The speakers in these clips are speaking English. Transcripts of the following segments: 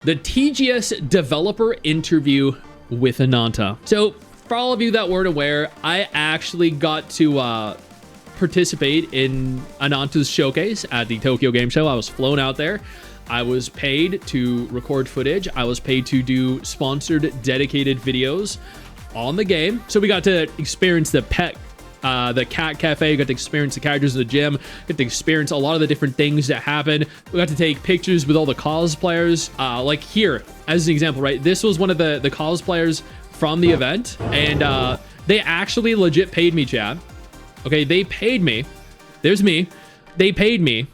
The TGS developer interview with Ananta. So for all of you that weren't aware, I actually got to participate in Ananta's showcase at the Tokyo Game Show. I was flown out there. I was paid to record footage. I was paid to do sponsored, dedicated videos on the game. So we got to experience the cat cafe, got to experience the characters in the gym, got to experience a lot of the different things that happen. We got to take pictures with all the cosplayers. Like here, as an example, right? This was one of the cosplayers from the event, and they actually legit paid me, Chad. Okay, they paid me. There's me. They paid me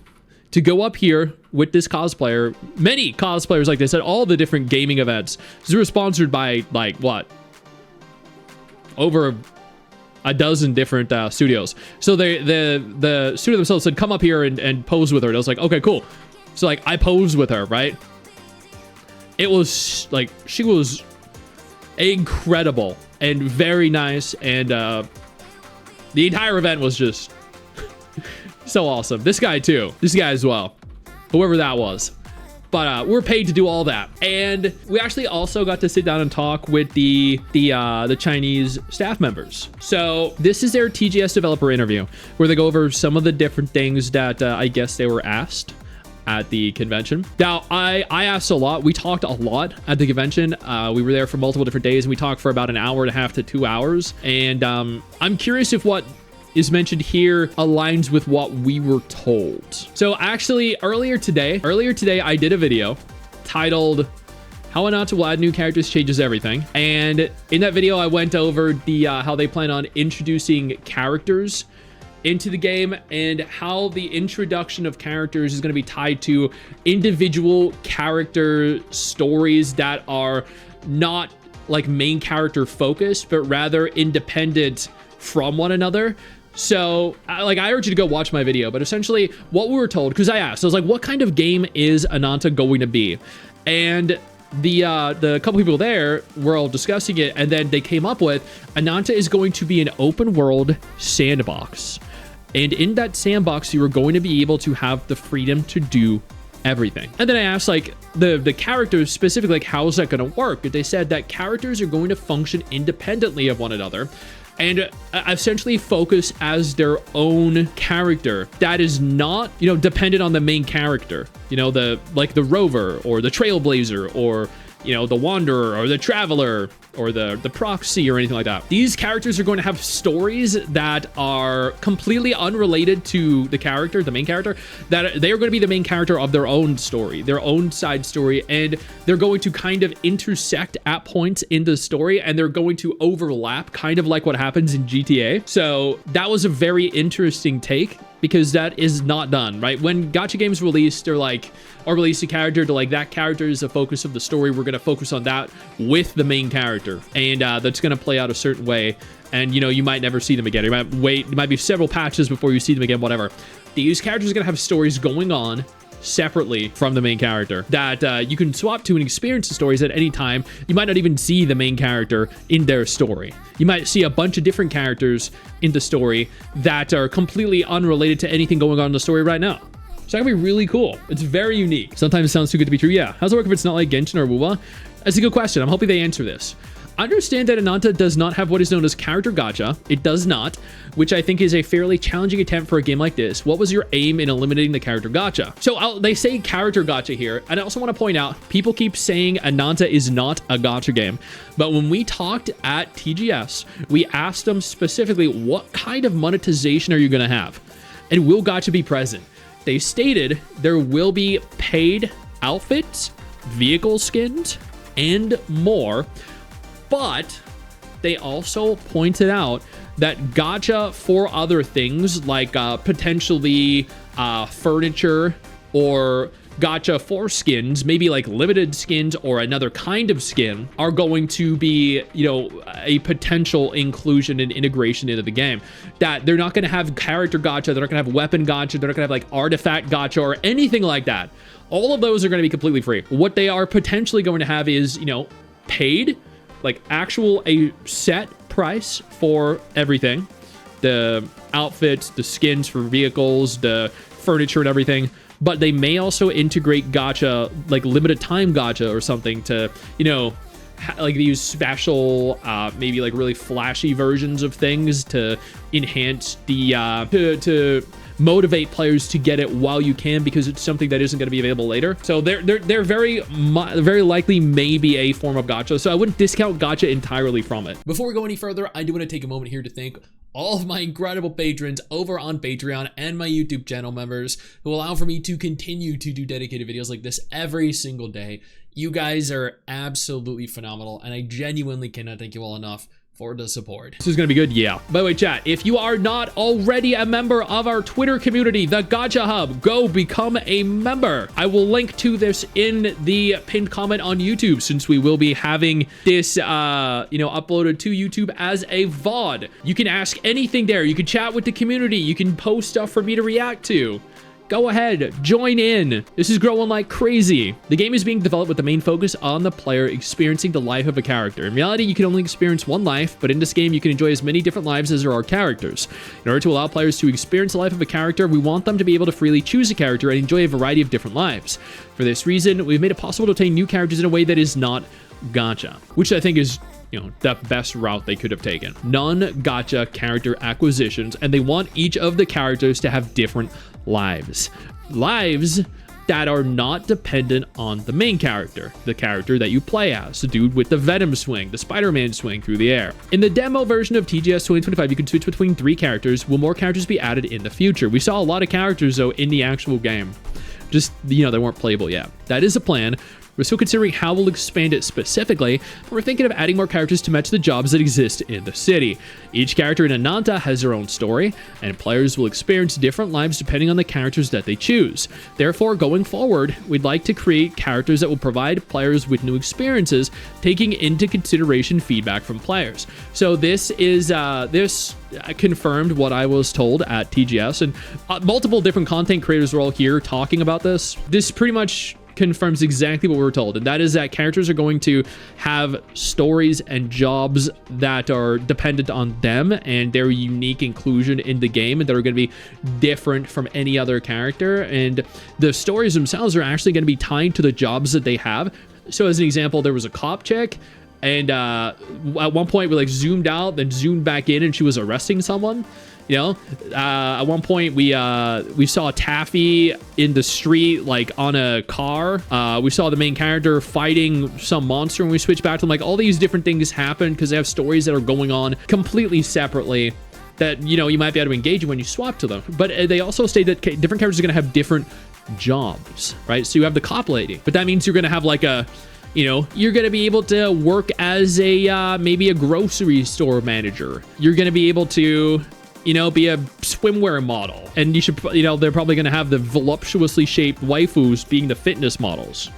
to go up here with this cosplayer, many cosplayers like this at all the different gaming events. So they were sponsored by, like, what? Over a dozen different studios. So the studio themselves said, come up here and pose with her. And I was like, okay, cool. So like I posed with her, right? It was like, she was incredible and very nice. And the entire event was just so awesome. This guy too, this guy as well, whoever that was. But we're paid to do all that. And we actually also got to sit down and talk with the Chinese staff members. So this is their TGS developer interview, where they go over some of the different things that I guess they were asked at the convention. Now, I asked a lot. We talked a lot at the convention. We were there for multiple different days, and we talked for about an hour and a half to 2 hours. And I'm curious if what is mentioned here aligns with what we were told. So actually earlier today I did a video titled How Ananta Will Add New Characters Changes Everything. And in that video, I went over the how they plan on introducing characters into the game and how the introduction of characters is going to be tied to individual character stories that are not like main character focused, but rather independent from one another. So, I urge you to go watch my video, but essentially what we were told, because I asked, I was like, what kind of game is Ananta going to be? And the couple people there were all discussing it, and then they came up with, Ananta is going to be an open world sandbox. And in that sandbox, you are going to be able to have the freedom to do everything. And then I asked, like, the characters specifically, like, how is that going to work? And they said that characters are going to function independently of one another and essentially focus as their own character that is not, dependent on the main character, the rover or the trailblazer or, the wanderer or the traveler or the proxy or anything like that. These characters are going to have stories that are completely unrelated to the character, the main character, that they are going to be the main character of their own story, their own side story, and they're going to kind of intersect at points in the story, and they're going to overlap, kind of like what happens in GTA. So that was a very interesting take, because that is not done, right? When gacha games release, they're like, or release a character to like, that character is the focus of the story. We're going to focus on that with the main character. And that's going to play out a certain way. And, you might never see them again. You might wait. It might be several patches before you see them again, whatever. These characters are going to have stories going on separately from the main character that you can swap to and experience the stories at any time. You might not even see the main character in their story. You might see a bunch of different characters in the story that are completely unrelated to anything going on in the story right now. So that can be really cool. It's very unique. Sometimes it sounds too good to be true. Yeah. How's it work if it's not like Genshin or WoW? That's a good question. I'm hoping they answer this. Understand that Ananta does not have what is known as character gacha. It does not, which I think is a fairly challenging attempt for a game like this. What was your aim in eliminating the character gacha? So they say character gacha here, and I also want to point out, people keep saying Ananta is not a gacha game, but when we talked at TGS, we asked them specifically, what kind of monetization are you going to have? And will gacha be present? They stated there will be paid outfits, vehicle skins, and more. But they also pointed out that gacha for other things like potentially furniture, or gacha for skins, maybe like limited skins or another kind of skin, are going to be, a potential inclusion and integration into the game. That they're not going to have character gacha, they're not going to have weapon gacha, they're not going to have like artifact gacha or anything like that. All of those are going to be completely free. What they are potentially going to have is, paid, like actual a set price for everything, the outfits, the skins for vehicles, the furniture and everything. but they may also integrate gacha, like limited time gacha or something to, you know, like these special, maybe like really flashy versions of things to enhance the, to motivate players to get it while you can, because it's something that isn't going to be available later. So they're very likely maybe a form of gacha. So I wouldn't discount gacha entirely from it. Before we go any further, I do want to take a moment here to thank all of my incredible patrons over on Patreon and my YouTube channel members who allow for me to continue to do dedicated videos like this every single day. You guys are absolutely phenomenal, and I genuinely cannot thank you all enough for the support. This is gonna be good, yeah. By the way, chat, if you are not already a member of our Twitter community, the Gacha Hub, go become a member. I will link to this in the pinned comment on YouTube, since we will be having this, you know, uploaded to YouTube as a VOD. You can ask anything there. You can chat with the community. You can post stuff for me to react to. Go ahead, join in. This is growing like crazy. The game is being developed with the main focus on the player experiencing the life of a character. In reality, you can only experience one life, but in this game, you can enjoy as many different lives as there are characters. In order to allow players to experience the life of a character, we want them to be able to freely choose a character and enjoy a variety of different lives. For this reason, we've made it possible to obtain new characters in a way that is not gacha, which I think is, you know, the best route they could have taken. Non-gacha character acquisitions, and they want each of the characters to have different lives that are not dependent on the main character, the character that you play as, the dude with the Venom swing, the Spider-Man swing through the air. In the demo version of TGS 2025, you can switch between 3 characters. Will more characters be added in the future? We saw a lot of characters though in the actual game, just, you know, they weren't playable yet. That is a plan. We're still considering how we'll expand it specifically, but we're thinking of adding more characters to match the jobs that exist in the city. Each character in Ananta has their own story, and players will experience different lives depending on the characters that they choose. Therefore, going forward, we'd like to create characters that will provide players with new experiences, taking into consideration feedback from players. So this is, this confirmed what I was told at TGS, and multiple different content creators were all here talking about this. This pretty much confirms exactly what we were told, and that is that characters are going to have stories and jobs that are dependent on them and their unique inclusion in the game, and that are going to be different from any other character, and the stories themselves are actually going to be tied to the jobs that they have. So as an example, there was a cop chick, and at one point we like zoomed out, then zoomed back in, and she was arresting someone. You know, at one point we saw Taffy in the street, like on a car. We saw the main character fighting some monster, and we switched back to them. Like, all these different things happen because they have stories that are going on completely separately that, you know, you might be able to engage in when you swap to them. But they also state that different characters are going to have different jobs, right? So you have the cop lady, but that means you're going to have like a, you know, you're going to be able to work as a, maybe a grocery store manager. You're going to be able to, you know, be a swimwear model. And you should, you know, they're probably going to have the voluptuously shaped waifus being the fitness models.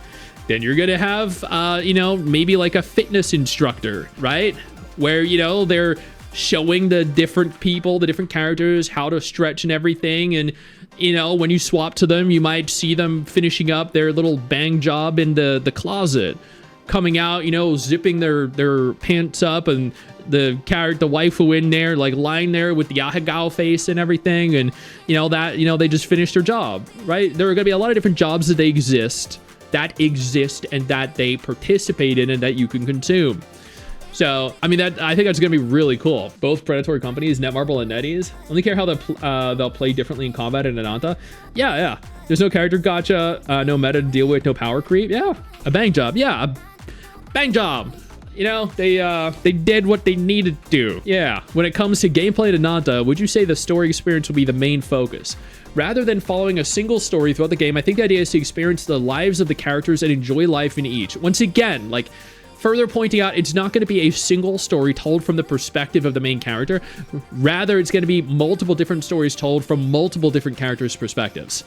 Then you're going to have, you know, maybe like a fitness instructor, right? Where, you know, they're showing the different people, the different characters, how to stretch and everything. And, you know, when you swap to them, you might see them finishing up their little bang job in the closet, coming out, you know, zipping their pants up, and the waifu in there, like lying there with the Yahagao face and everything. And, you know, that, you know, they just finished their job, right? There are going to be a lot of different jobs that they exist and that they participate in and that you can consume. So, I mean, I think that's going to be really cool. Both predatory companies, Netmarble and NetEase, only care how they'll play differently in combat in Ananta. Yeah. There's no character gacha, no meta to deal with, no power creep. Yeah, a bang job. Yeah, a bang job. You know, they did what they needed to do. Yeah. When it comes to gameplay at Ananta, would you say the story experience will be the main focus? Rather than following a single story throughout the game, I think the idea is to experience the lives of the characters and enjoy life in each. Once again, like, further pointing out, it's not going to be a single story told from the perspective of the main character. Rather, it's going to be multiple different stories told from multiple different characters' perspectives.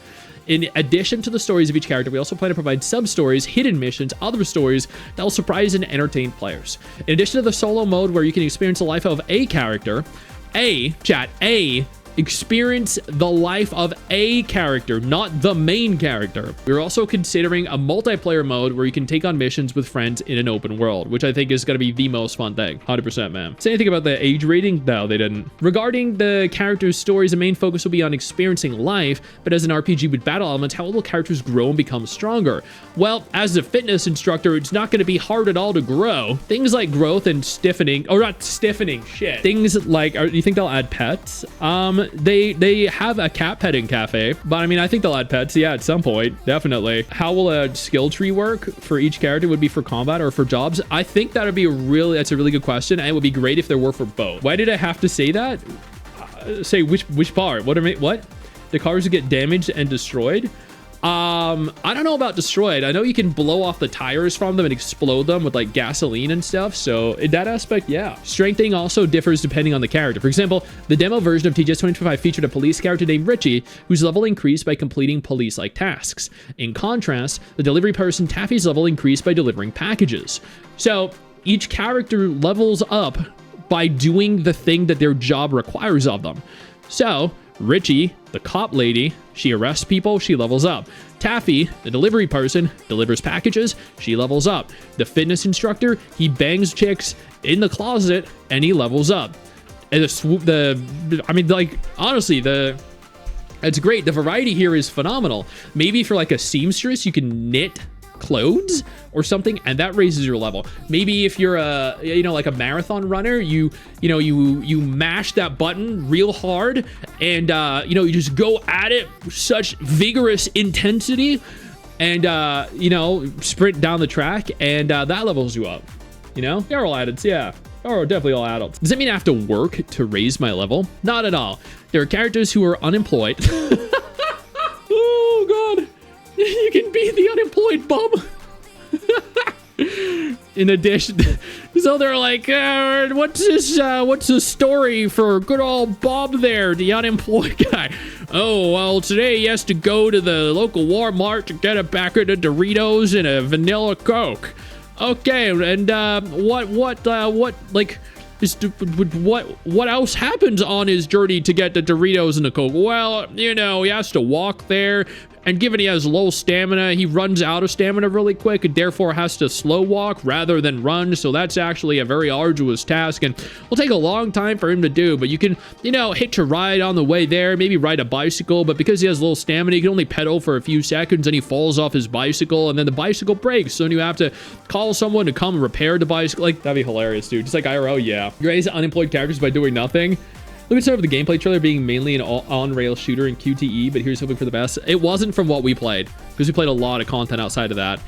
In addition to the stories of each character, we also plan to provide sub-stories, hidden missions, other stories that will surprise and entertain players. In addition to the solo mode where you can experience the life of a character, a experience the life of a character, not the main character. We're also considering a multiplayer mode where you can take on missions with friends in an open world, which I think is going to be the most fun thing. 100%, man. Say anything about the age rating? No, they didn't. Regarding the characters' stories, the main focus will be on experiencing life, but as an RPG with battle elements, how will characters grow and become stronger? Well, as a fitness instructor, it's not going to be hard at all to grow. Things like growth and stiffening, or not stiffening, shit. Things like, do you think they'll add pets? They have a cat petting cafe, but I mean, I think they'll add pets, yeah, at some point, definitely. How will a skill tree work for each character? Would be for combat or for jobs? I think that's a really good question, and it would be great if there were for both. Why did I have to say that? Say which part? What? The cars get damaged and destroyed? I don't know about destroyed. I know you can blow off the tires from them and explode them with like gasoline and stuff. So in that aspect, yeah. Strengthening also differs depending on the character. For example, the demo version of TGS 2025 featured a police character named Richie, whose level increased by completing police-like tasks. In contrast, the delivery person Taffy's level increased by delivering packages. So each character levels up by doing the thing that their job requires of them. So Richie, the cop lady, she arrests people, she levels up. Taffy, the delivery person, delivers packages, she levels up. The fitness instructor, he bangs chicks in the closet and he levels up. And honestly, it's great. The variety here is phenomenal. Maybe for like a seamstress, you can knit clothes or something, and that raises your level. Maybe if you're like a marathon runner, you mash that button real hard and you just go at it with such vigorous intensity and sprint down the track, and that levels you up. They're all adults, yeah. Oh, definitely all adults. Does that mean I have to work to raise my level? Not at all. There are characters who are unemployed. Oh god. You can be the unemployed bum. In addition, so they're like, what's the story for good old Bob there, the unemployed guy? Oh, well, today he has to go to the local Walmart to get a packet of Doritos and a vanilla Coke. Okay, and what else happens on his journey to get the Doritos and the Coke? Well, he has to walk there, and given he has low stamina, he runs out of stamina really quick and therefore has to slow walk rather than run. So that's actually a very arduous task and will take a long time for him to do. But you can, hitch a ride on the way there, maybe ride a bicycle. But because he has low stamina, he can only pedal for a few seconds and he falls off his bicycle and then the bicycle breaks. So then you have to call someone to come repair the bicycle. Like, that'd be hilarious, dude. Just like IRL, yeah. You raise unemployed characters by doing nothing. Let me start with the gameplay trailer being mainly an on-rail shooter in QTE, but here's hoping for the best. It wasn't from what we played, because we played a lot of content outside of that.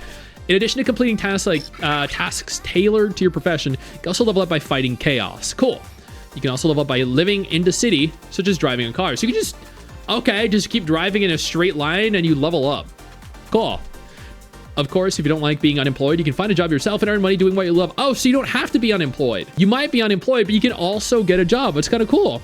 In addition to completing tasks like tasks tailored to your profession, you can also level up by fighting chaos. Cool. You can also level up by living in the city, such as driving a car. So you can just keep driving in a straight line and you level up. Cool. Of course, if you don't like being unemployed, you can find a job yourself and earn money doing what you love. Oh, so you don't have to be unemployed. You might be unemployed, but you can also get a job. It's kind of cool.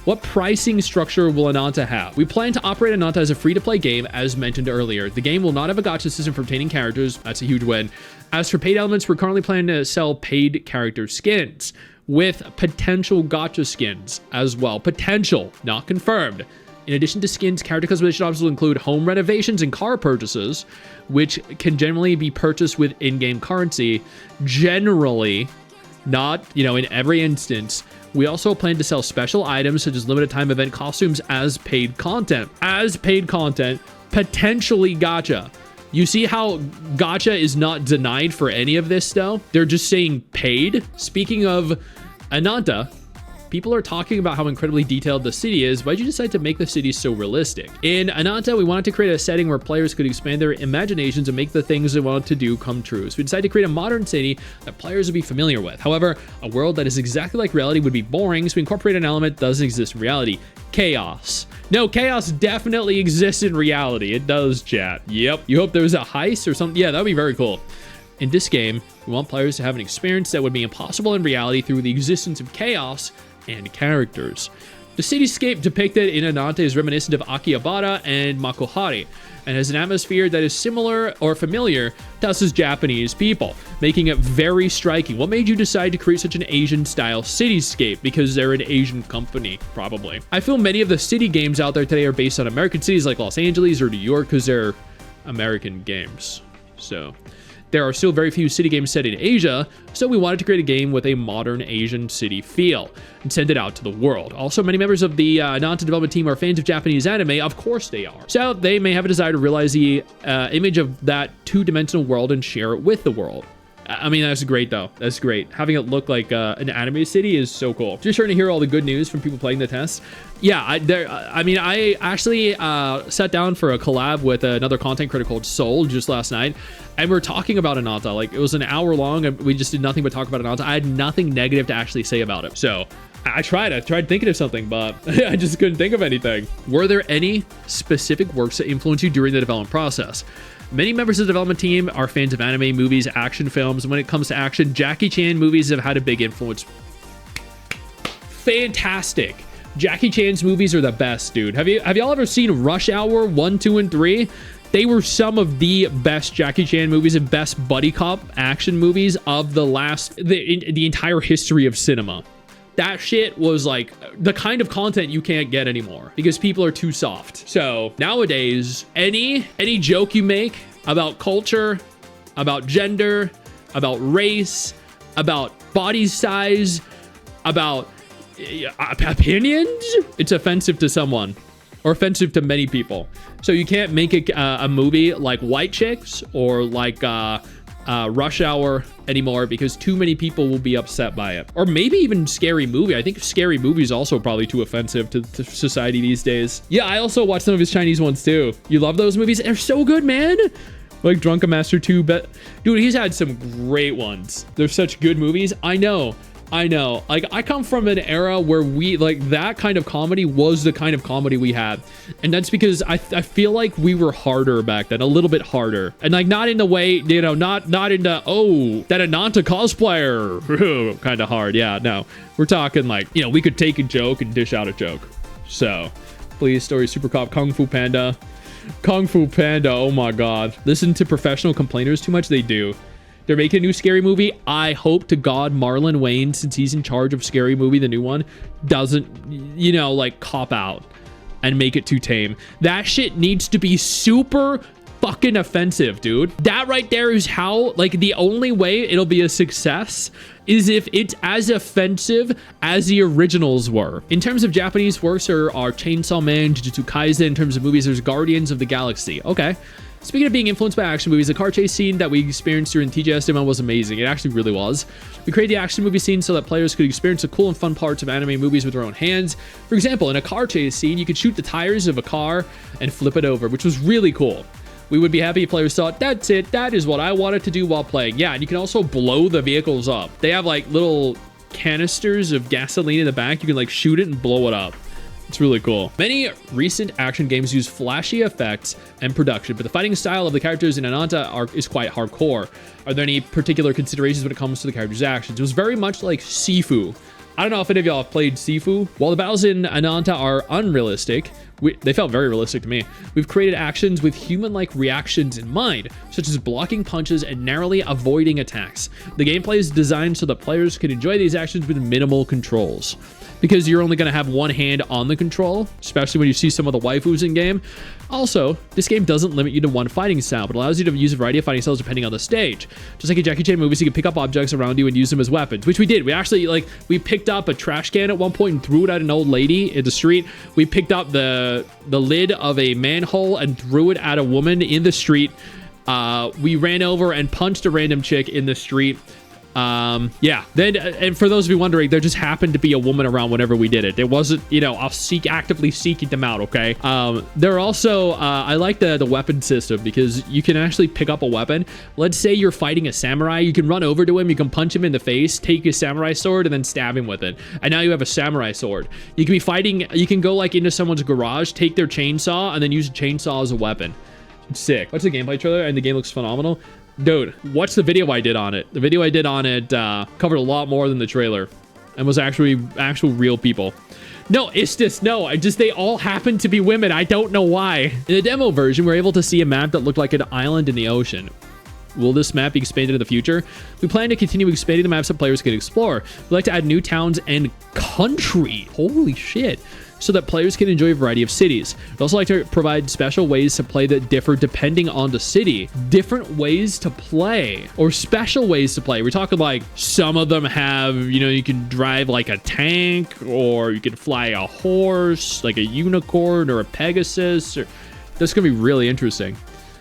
What pricing structure will Ananta have? We plan to operate Ananta as a free-to-play game, as mentioned earlier. The game will not have a gacha system for obtaining characters. That's a huge win. As for paid elements, we're currently planning to sell paid character skins with potential gacha skins as well. Potential, not confirmed. In addition to skins, character customization options will include home renovations and car purchases, which can generally be purchased with in-game currency. Generally, not, in every instance. We also plan to sell special items such as limited time event costumes as paid content. As paid content, potentially gacha. You see how gacha is not denied for any of this though? They're just saying paid. Speaking of Ananta, people are talking about how incredibly detailed the city is. Why'd you decide to make the city so realistic? In Ananta, we wanted to create a setting where players could expand their imaginations and make the things they wanted to do come true. So we decided to create a modern city that players would be familiar with. However, a world that is exactly like reality would be boring, so we incorporated an element that doesn't exist in reality: chaos. No, chaos definitely exists in reality. It does, chat. Yep. You hope there's a heist or something? Yeah, that'd be very cool. In this game, we want players to have an experience that would be impossible in reality through the existence of chaos and characters. The cityscape depicted in Ananta is reminiscent of Akihabara and Makuhari, and has an atmosphere that is similar or familiar to us as Japanese people, making it very striking. What made you decide to create such an Asian-style cityscape? Because they're an Asian company, probably. I feel many of the city games out there today are based on American cities like Los Angeles or New York because they're American games. So there are still very few city games set in Asia, so we wanted to create a game with a modern Asian city feel and send it out to the world. Also, many members of the Ananta development team are fans of Japanese anime. Of course they are. So they may have a desire to realize the image of that two-dimensional world and share it with the world. I mean, that's great, though. That's great. Having it look like an anime city is so cool. Just starting to hear all the good news from people playing the test. Yeah, I actually sat down for a collab with another content creator called Soul just last night, and we're talking about Ananta. Like, it was an hour long, and we just did nothing but talk about Ananta. I had nothing negative to actually say about it. So I tried thinking of something, but I just couldn't think of anything. Were there any specific works that influenced you during the development process? Many members of the development team are fans of anime, movies, action films. When it comes to action, Jackie Chan movies have had a big influence. Fantastic. Jackie Chan's movies are the best, dude. Have y'all ever seen Rush Hour 1, 2, and 3? They were some of the best Jackie Chan movies and best buddy cop action movies of the entire history of cinema. That shit was like the kind of content you can't get anymore because people are too soft. So nowadays, any joke you make about culture, about gender, about race, about body size, about opinions, it's offensive to someone or offensive to many people. So you can't make a movie like White Chicks or like Rush Hour anymore because too many people will be upset by it. Or maybe even Scary Movie. I think Scary Movie is also probably too offensive to society these days. Yeah, I also watched some of his Chinese ones too. You love those movies? They're so good, man. Like Drunken Master 2, but dude, he's had some great ones. They're such good movies. I know. Like, I come from an era where we, like, that kind of comedy was the kind of comedy we had. And that's because I feel like we were harder back then, a little bit harder. And, like, not in the way, you know, not in the, oh, that Ananta cosplayer, kind of hard. Yeah, no. We're talking, like, you know, we could take a joke and dish out a joke. So, Please Story, Super Cop, Kung Fu Panda. Kung Fu Panda, oh my god. Listen to professional complainers too much? They do. They're making a new Scary Movie. I hope to God Marlon Wayne, since he's in charge of Scary Movie, the new one, doesn't, you know, like, cop out and make it too tame. That shit needs to be super fucking offensive, dude. That right there is how, like, the only way it'll be a success is if it's as offensive as the originals were. In terms of Japanese works, there are Chainsaw Man, Jujutsu Kaisen. In terms of movies, there's Guardians of the Galaxy. Okay. Speaking of being influenced by action movies, the car chase scene that we experienced during TGS demo was amazing. It actually really was. We created the action movie scene so that players could experience the cool and fun parts of anime movies with their own hands. For example, in a car chase scene, you could shoot the tires of a car and flip it over, which was really cool. We would be happy if players thought, that's it, that is what I wanted to do while playing. Yeah, and you can also blow the vehicles up. They have like little canisters of gasoline in the back. You can like shoot it and blow it up. It's really cool. Many recent action games use flashy effects and production, but the fighting style of the characters in Ananta is quite hardcore. Are there any particular considerations when it comes to the characters' actions? It was very much like Sifu. I don't know if any of y'all have played Sifu. While the battles in Ananta are unrealistic, they felt very realistic to me. We've created actions with human-like reactions in mind, such as blocking punches and narrowly avoiding attacks. The gameplay is designed so that players can enjoy these actions with minimal controls, because you're only going to have one hand on the control, especially when you see some of the waifus in game. Also, this game doesn't limit you to one fighting style, but allows you to use a variety of fighting styles depending on the stage. Just like in Jackie Chan movies, you can pick up objects around you and use them as weapons, which we did. We actually, like, we picked up a trash can at one point and threw it at an old lady in the street. We picked up the lid of a manhole and threw it at a woman in the street. We ran over and punched a random chick in the street. Yeah, then, and for those of you wondering, there just happened to be a woman around whenever we did it. It wasn't, you know, I'll actively seeking them out, okay? There are also, I like the weapon system because you can actually pick up a weapon. Let's say you're fighting a samurai, you can run over to him, you can punch him in the face, take his samurai sword, and then stab him with it. And now you have a samurai sword. You can be fighting, you can go like into someone's garage, take their chainsaw, and then use a chainsaw as a weapon. It's sick. Watch the gameplay trailer, and the game looks phenomenal. Dude, watch the video I did on it. The video I did on it covered a lot more than the trailer and was actual real people. No, it's just, no, they all happen to be women. I don't know why. In the demo version, we're able to see a map that looked like an island in the ocean. Will this map be expanded in the future? We plan to continue expanding the maps that players can explore. We'd like to add new towns and country. Holy shit. So that players can enjoy a variety of cities. We'd also like to provide special ways to play that differ depending on the city. Different ways to play, or special ways to play. We're talking like some of them have, you know, you can drive like a tank, or you can fly a horse, like a unicorn or a Pegasus. Or that's gonna be really interesting.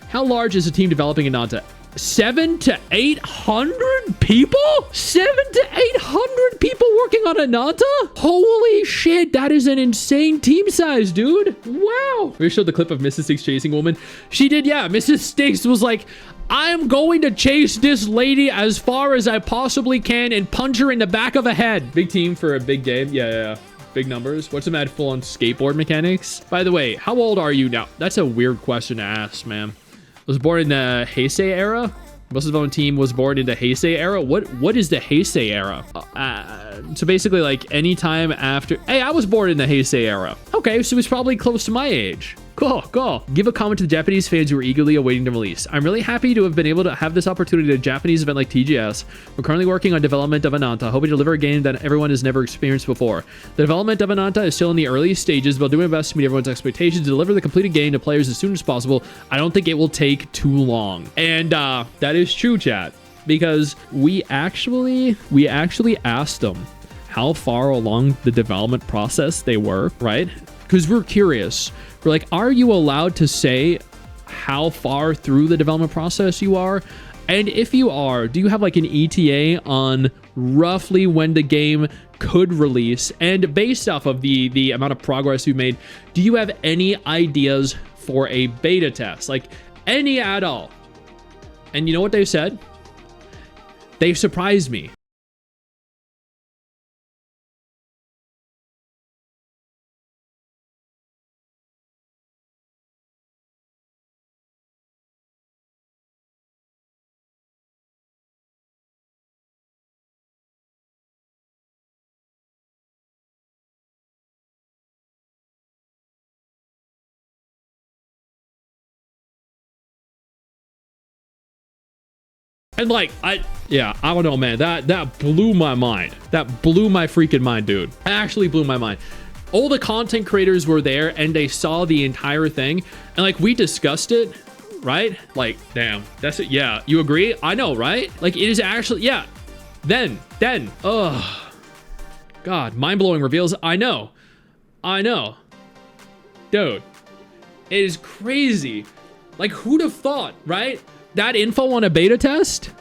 How large is the team developing Ananta? 700 to 800 people? 700 to 800 people working on Ananta? Holy shit, that is an insane team size, dude. Wow. We showed the clip of Mrs. Stix chasing a woman. She did, yeah. Mrs. Stix was like, I'm going to chase this lady as far as I possibly can and punch her in the back of the head. Big team for a big game. Yeah. Big numbers. What's the mad full-on skateboard mechanics? By the way, how old are you now? That's a weird question to ask, man. Was born in the Heisei era. Most of the team was born in the Heisei era. What is the Heisei era? So basically, like any time after. Hey, I was born in the Heisei era. Okay, so it's probably close to my age. Cool. Give a comment to the Japanese fans who are eagerly awaiting the release. I'm really happy to have been able to have this opportunity at a Japanese event like TGS. We're currently working on development of Ananta, hoping to deliver a game that everyone has never experienced before. The development of Ananta is still in the early stages, but doing my best to meet everyone's expectations to deliver the completed game to players as soon as possible. I don't think it will take too long. And that is true, chat, because we actually asked them how far along the development process they were, right? Because we're curious. We're like, are you allowed to say how far through the development process you are? And if you are, do you have like an ETA on roughly when the game could release? And based off of the amount of progress you made, do you have any ideas for a beta test? Like any at all? And you know what they've said? They've surprised me. And like, I don't know, man. That blew my mind. That blew my freaking mind, dude. It actually blew my mind. All the content creators were there and they saw the entire thing. And like, we discussed it, right? Like, damn, that's it. Yeah, you agree? I know, right? Like, it is actually, yeah. Then, oh, God, mind-blowing reveals. I know. Dude, it is crazy. Like, who'd have thought, right? That info on a beta test,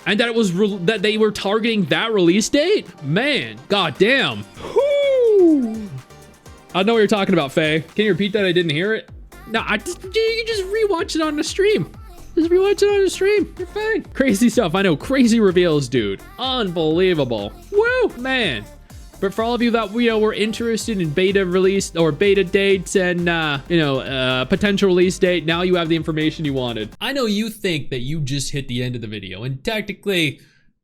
and that it was that they were targeting that release date. Man, goddamn. Whoo! I know what you're talking about, Faye. Can you repeat that? I didn't hear it. No, you can just rewatch it on the stream. Just rewatch it on the stream. You're fine. Crazy stuff. I know. Crazy reveals, dude. Unbelievable. Woo, man. But for all of you that, you know, were interested in beta release or beta dates and, potential release date, now you have the information you wanted. I know you think that you just hit the end of the video, and technically,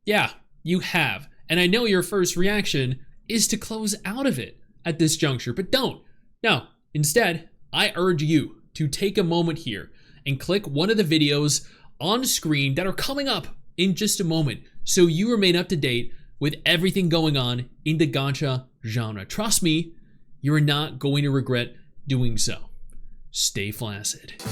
yeah, you have. And I know your first reaction is to close out of it at this juncture, but don't. No, instead, I urge you to take a moment here and click one of the videos on screen that are coming up in just a moment so you remain up to date with everything going on in the gacha genre. Trust me, you're not going to regret doing so. Stay flaccid.